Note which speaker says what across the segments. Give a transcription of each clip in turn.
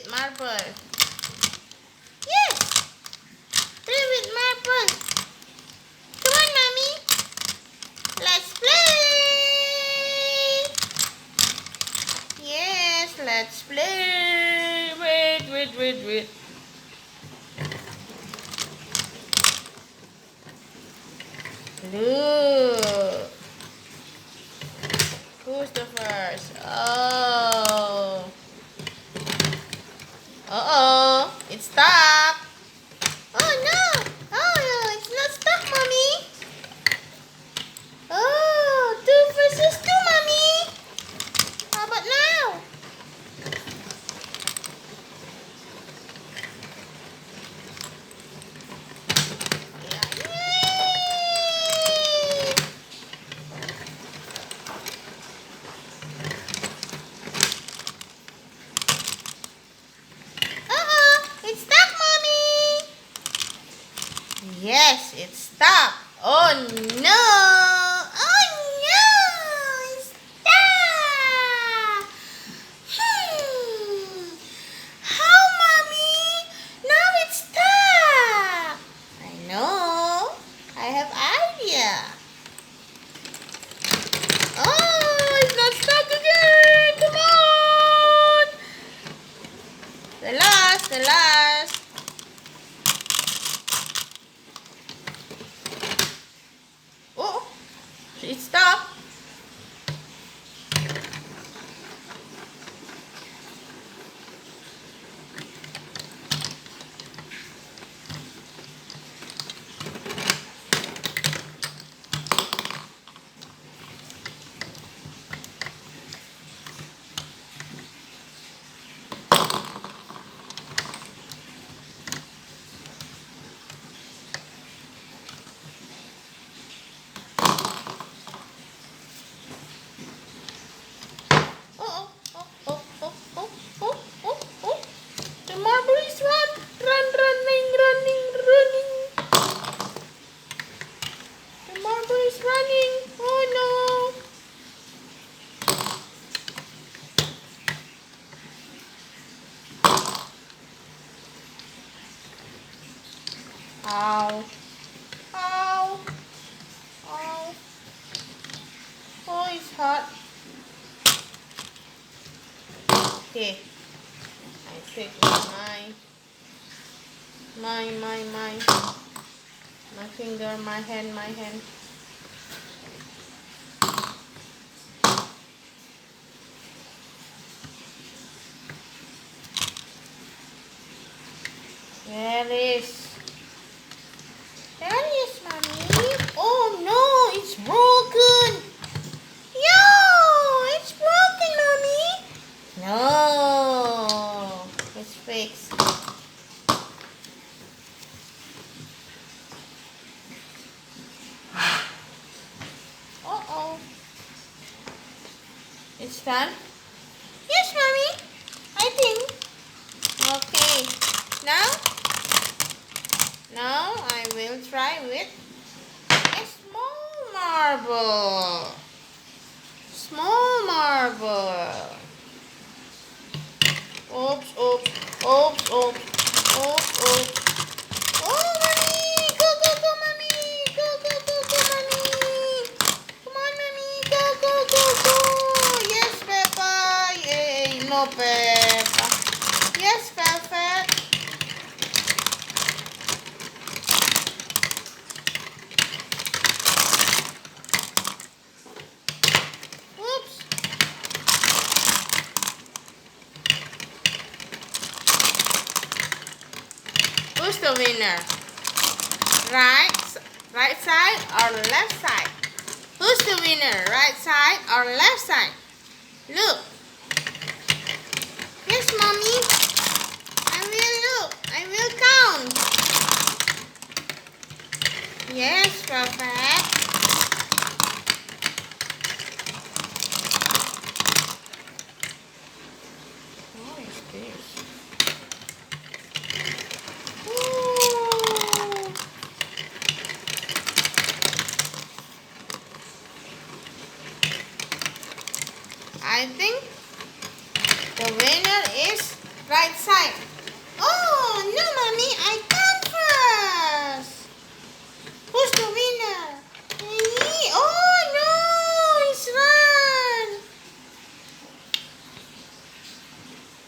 Speaker 1: marble. Yes. Play with marble. Come on, mommy. Let's play. Yes, let's play. Wait. Look. Who's the first? Oh. Uh-oh. It's stuck. Oh, no. Oh, it's not stuck, mommy. Oh, 2 versus 2, mommy. How about now? Yay! It's stuck, mommy. Yes, it's stuck. Oh no! Oh no! It's stuck. How, mommy? Now it's stuck. I know. I have idea. Oh, it's not stuck again. Come on. The last. Oh, it's stuck. Oh. The marble is running. The marble is running. Oh no. Ow. Oh, it's hot. Okay. I take my finger, my hand. There is, mommy. Oh no, it's broken. Yo, it's broken, mommy. No, it's fixed. Uh-oh. It's done? Yes, mommy. I think. Okay. Now I will try with a small marble. Oops. Oh, mommy! Go, mommy! Go, mommy! Come on, mommy! Go! Yes, Peppa! Yay! No, Peppa! Yes, Velvet! Oops! Who's the winner? Right side or left side? Who's the winner? Right side or left side? Look. Yes, mommy. I will look. I will count. Yes, perfect. What is this? I think the winner is Right side. Oh, no, Mommy. I come first. Who's the winner? Me. Oh, no. It's run.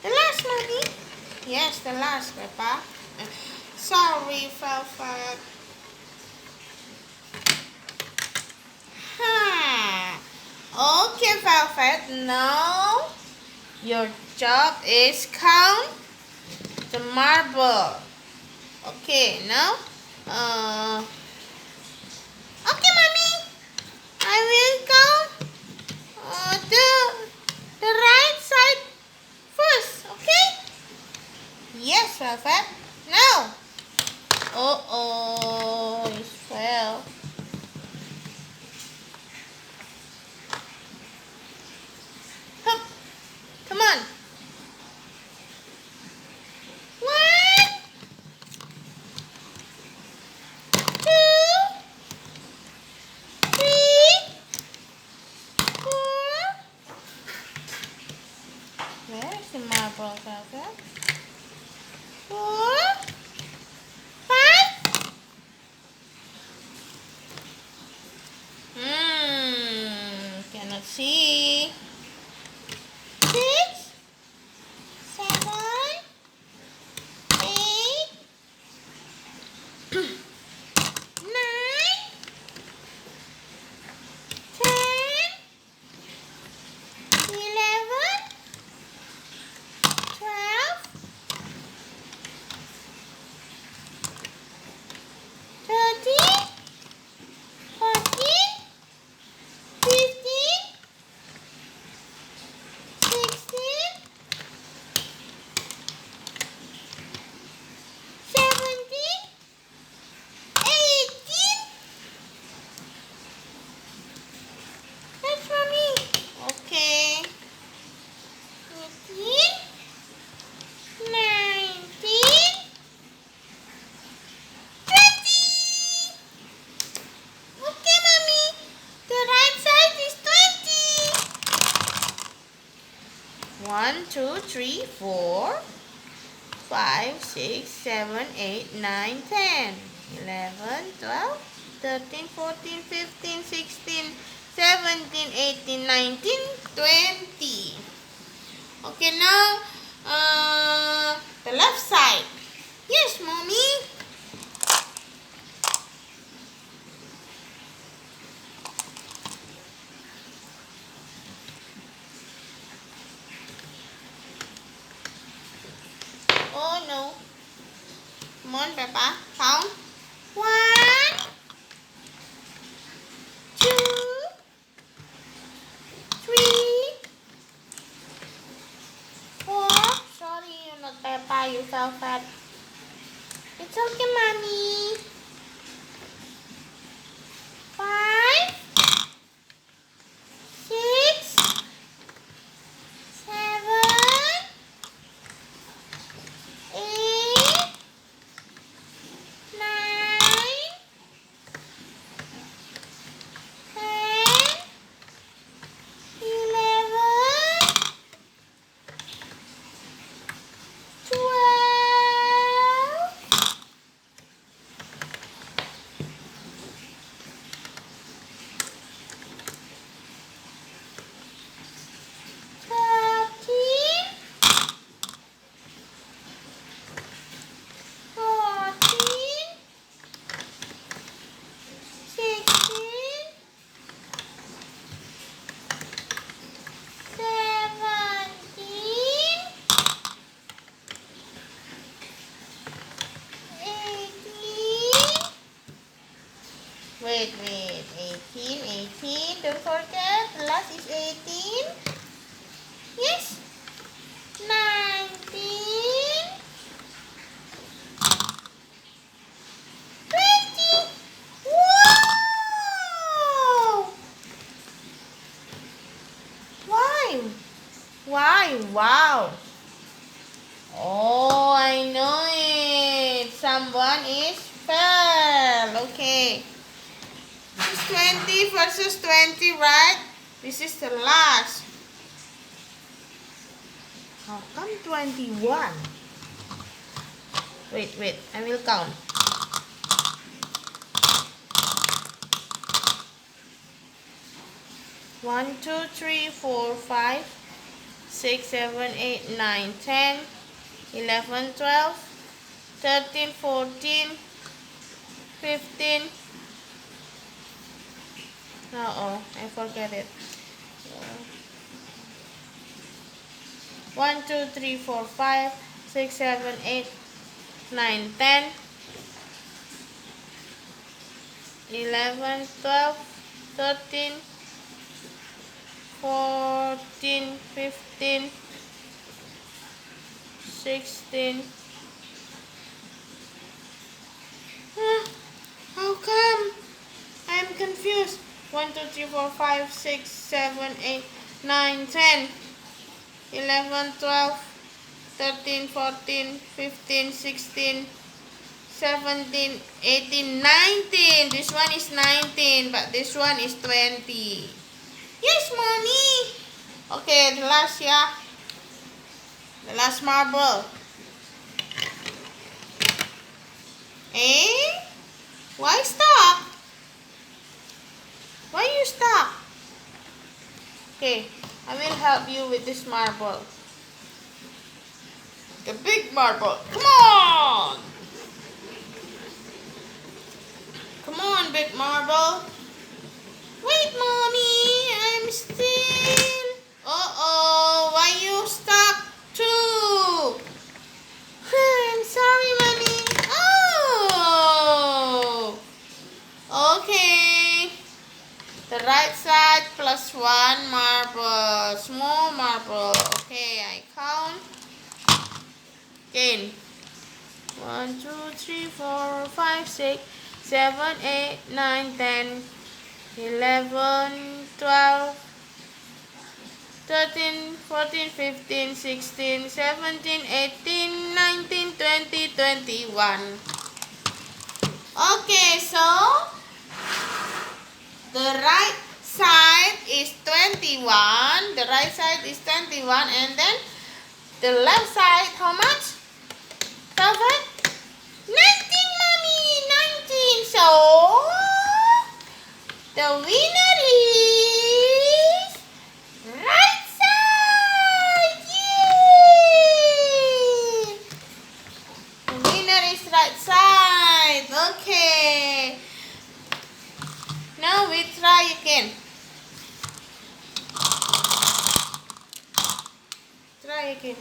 Speaker 1: The last, Mommy. Yes, the last, Peppa. Sorry, Velvet. Okay, Velvet. Now your job is count the marble. Okay, now. Okay, Mommy. I will count the right side first. Okay? Yes, Velvet. Now. It fell. Hup. Come on. 1, 2, 3, 4. Where's the marble, Velvet? 4, 5. Cannot see. 6, 7, 8, 9, 10, 11, 12, 13, 14, 15, 16, 17, 18. That's for me. Okay. 18, 19, 20. Okay, Mommy. The right side is 20. 1, 2, 3, 4, 5, 6, 7, 8, 9, 10, 11, 12, 13, 14, 15, 16, 17, 18, 19, 20. Okay, now the left side. Yes, Mommy. Oh no. Come on, Peppa. Count. 1, 2, 3, 4. Sorry, you're not Peppa. You fell fat. It's okay, Mommy. 5, 6, 7, 8, 9, 10, 11, 12, 13, 14, 16, 17, 18. Wait. 18. Don't forget, the last is 18. Yes. 19. 20. Wow! Why? Wow. Oh, I know it. Someone is fell. Okay. This is 20 versus 20, right? This is the last. How come 21? Wait, I will count. 1, 2, 3, 4, 5, 6, 7, 8, 9, 10, 11, 12, 13, 14, 15. Uh-oh, I forget it. 1, 2, 3, 4, 5, 6, 7, 8, 9, 10, 11, 12, 13, 14, 15, 16. How come? I'm confused. 1, 2, 3, 4, 5, 6, 7, 8, 9, 10, 11, 12, 13, 14, 15, 16, 17, 18, 19. This one is 19, but this one is 20. Yes, mommy. Okay, the last, yeah. The last marble. Eh? Why stop? Why you stop? Okay, I will help you with this marble. The big marble. Come on! Come on, big marble. Wait, mommy. I'm still... Uh-oh. Why you stuck too? I'm sorry, mommy. Oh! Okay. The right side plus 1 marble. Small marble. Okay, I count. Again. 1, 2, 3, 4, 5, 6, 7, 8, 9, 10, 11, 12, 13, 14, 15, 16, 17, 18, 19, 20, 21. Okay, so the right side is 21. The right side is 21, and then the left side, how much? 7? 19, mommy! 19! So, the winner is right side! Yay! The winner is right side. Okay. Now we try again. Try again.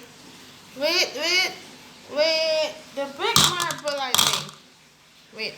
Speaker 1: Wait. The big marble, I think. Wait.